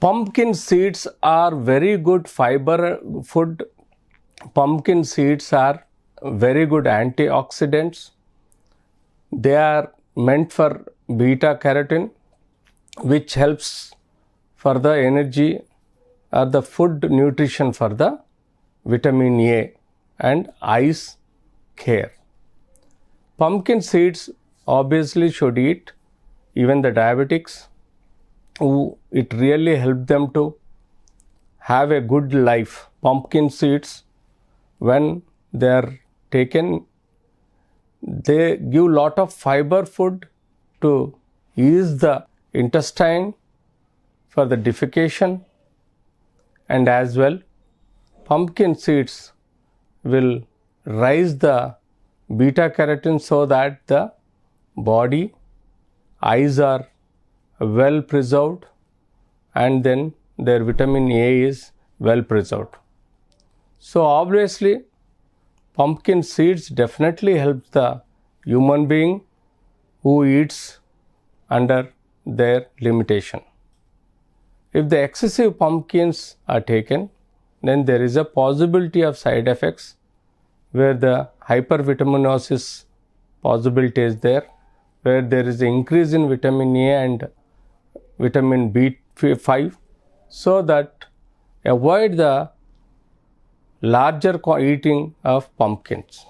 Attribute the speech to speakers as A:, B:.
A: Pumpkin seeds are very good fiber food. Pumpkin seeds are very good antioxidants. They are meant for beta carotene, which helps for the energy or the food nutrition for the vitamin A and eyes care. Pumpkin seeds obviously should eat, even the diabetics, who it really helps them to have a good life. Pumpkin seeds, when they are taken, they give lot of fiber food to ease the intestine for the defecation, and as well pumpkin seeds will raise the beta carotene so that the body, eyes are well preserved, and then their vitamin A is well preserved. So obviously pumpkin seeds definitely help the human being who eats under their limitation. If the excessive pumpkins are taken, then there is a possibility of side effects where the hypervitaminosis possibility is there, where there is an increase in vitamin A and vitamin B5, so that avoid the larger eating of pumpkins.